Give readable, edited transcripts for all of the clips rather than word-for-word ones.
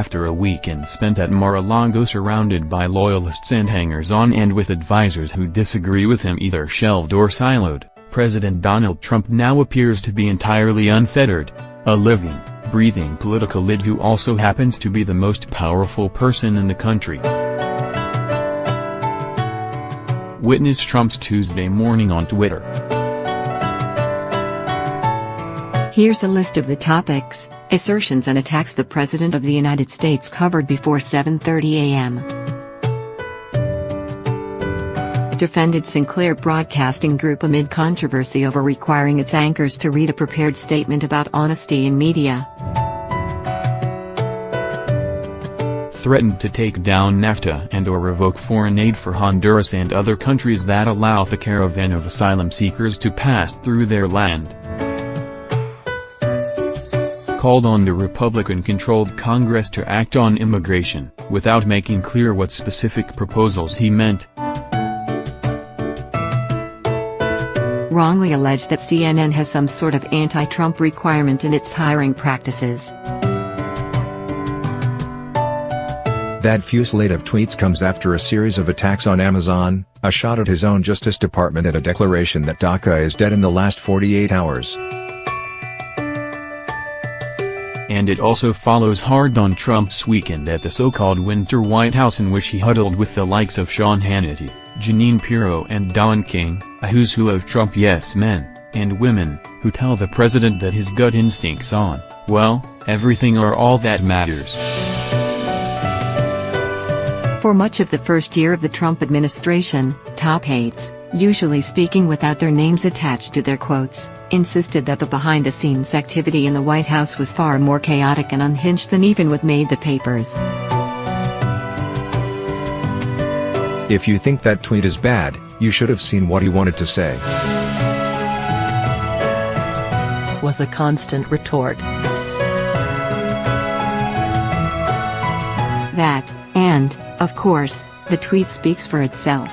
After a weekend spent at Mar-a-Lago surrounded by loyalists and hangers-on and with advisors who disagree with him either shelved or siloed, President Donald Trump now appears to be entirely unfettered, a living, breathing political lid who also happens to be the most powerful person in the country. Witness Trump's Tuesday morning on Twitter. Here's a list of the topics, assertions and attacks the President of the United States covered before 7:30 a.m. Defended Sinclair Broadcasting Group amid controversy over requiring its anchors to read a prepared statement about honesty in media. Threatened to take down NAFTA and/or revoke foreign aid for Honduras and other countries that allow the caravan of asylum seekers to pass through their land. Called on the Republican-controlled Congress to act on immigration, without making clear what specific proposals he meant. Wrongly alleged that CNN has some sort of anti-Trump requirement in its hiring practices. That fusillade of tweets comes after a series of attacks on Amazon, a shot at his own Justice Department and a declaration that DACA is dead in the last 48 hours. And it also follows hard on Trump's weekend at the so-called Winter White House in which he huddled with the likes of Sean Hannity, Jeanine Pirro and Don King, a who's who of Trump yes men, and women, who tell the president that his gut instincts on, well, everything are all that matters. For much of the first year of the Trump administration, top aides, usually speaking without their names attached to their quotes, insisted that the behind-the-scenes activity in the White House was far more chaotic and unhinged than even what made the papers. If you think that tweet is bad, you should have seen what he wanted to say. Was the constant retort. That, and, of course, the tweet speaks for itself.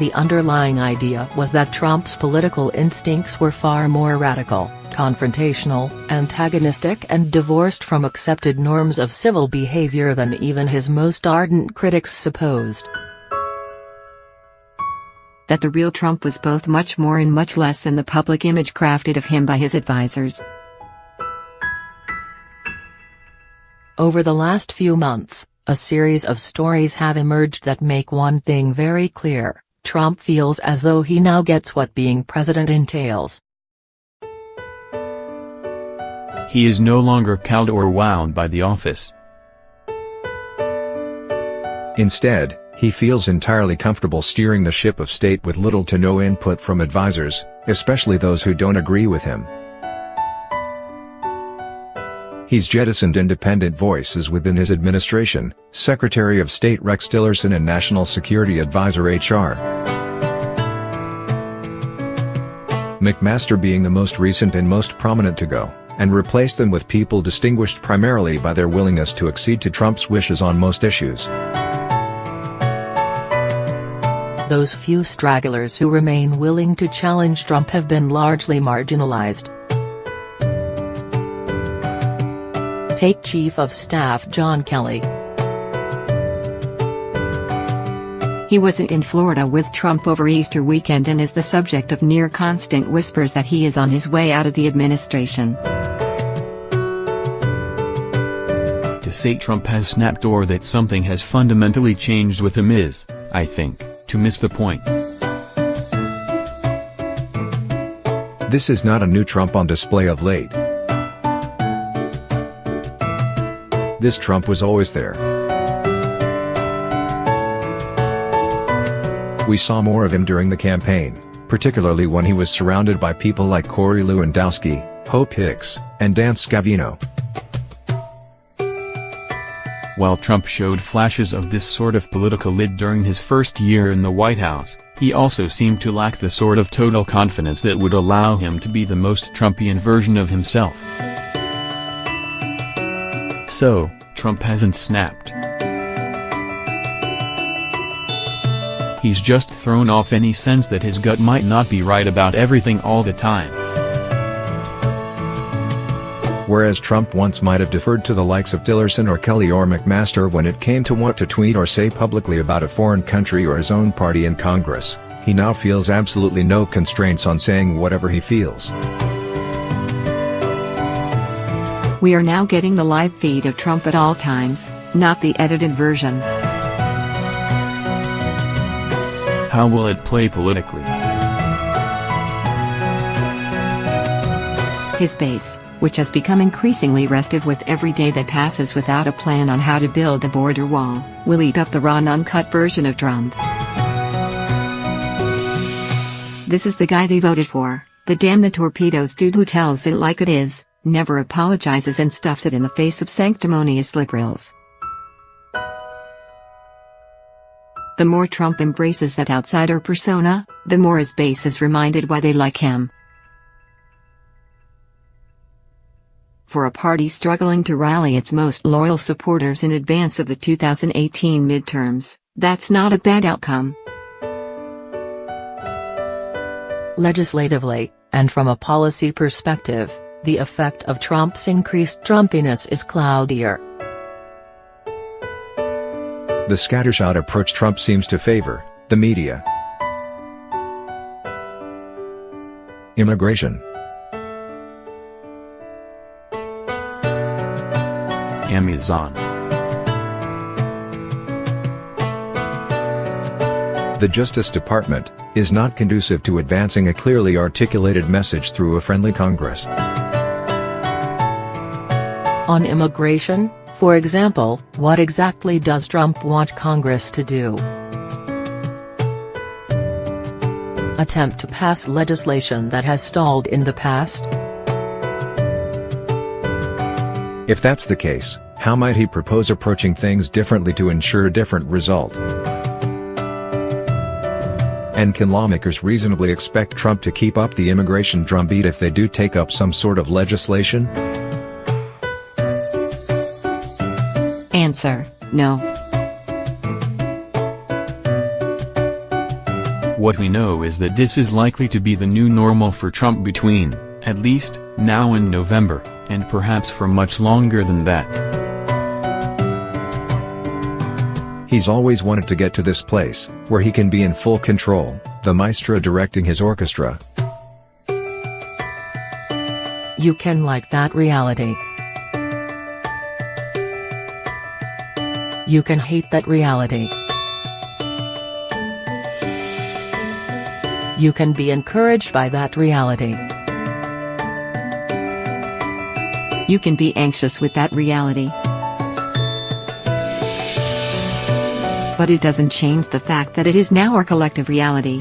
The underlying idea was that Trump's political instincts were far more radical, confrontational, antagonistic and divorced from accepted norms of civil behavior than even his most ardent critics supposed. That the real Trump was both much more and much less than the public image crafted of him by his advisors. Over the last few months, a series of stories have emerged that make one thing very clear: Trump feels as though he now gets what being president entails. He is no longer cowed or wowed by the office. Instead, he feels entirely comfortable steering the ship of state with little to no input from advisors, especially those who don't agree with him. He's jettisoned independent voices within his administration, Secretary of State Rex Tillerson and National Security Advisor H.R. McMaster being the most recent and most prominent to go, and replaced them with people distinguished primarily by their willingness to accede to Trump's wishes on most issues. Those few stragglers who remain willing to challenge Trump have been largely marginalized. Take Chief of Staff John Kelly. He wasn't in Florida with Trump over Easter weekend and is the subject of near-constant whispers that he is on his way out of the administration. To say Trump has snapped or that something has fundamentally changed with him is, I think, to miss the point. This is not a new Trump on display of late. This Trump was always there. We saw more of him during the campaign, particularly when he was surrounded by people like Corey Lewandowski, Hope Hicks, and Dan Scavino. While Trump showed flashes of this sort of political lid during his first year in the White House, he also seemed to lack the sort of total confidence that would allow him to be the most Trumpian version of himself. So, Trump hasn't snapped. He's just thrown off any sense that his gut might not be right about everything all the time. Whereas Trump once might have deferred to the likes of Tillerson or Kelly or McMaster when it came to what to tweet or say publicly about a foreign country or his own party in Congress, he now feels absolutely no constraints on saying whatever he feels. We are now getting the live feed of Trump at all times, not the edited version. How will it play politically? His base, which has become increasingly restive with every day that passes without a plan on how to build the border wall, will eat up the raw and uncut version of Trump. This is the guy they voted for, the damn the torpedoes dude who tells it like it is, never apologizes and stuffs it in the face of sanctimonious liberals. The more Trump embraces that outsider persona, the more his base is reminded why they like him. For a party struggling to rally its most loyal supporters in advance of the 2018 midterms, that's not a bad outcome. Legislatively, and from a policy perspective, the effect of Trump's increased Trumpiness is cloudier. The scattershot approach Trump seems to favor: the media, immigration, Amazon. The Justice Department is not conducive to advancing a clearly articulated message through a friendly Congress. On immigration, for example, what exactly does Trump want Congress to do? Attempt to pass legislation that has stalled in the past? If that's the case, how might he propose approaching things differently to ensure a different result? And can lawmakers reasonably expect Trump to keep up the immigration drumbeat if they do take up some sort of legislation? Answer: no. What we know is that this is likely to be the new normal for Trump between, at least, now and November, and perhaps for much longer than that. He's always wanted to get to this place, where he can be in full control, the maestro directing his orchestra. You can like that reality. You can hate that reality. You can be encouraged by that reality. You can be anxious with that reality. But it doesn't change the fact that it is now our collective reality.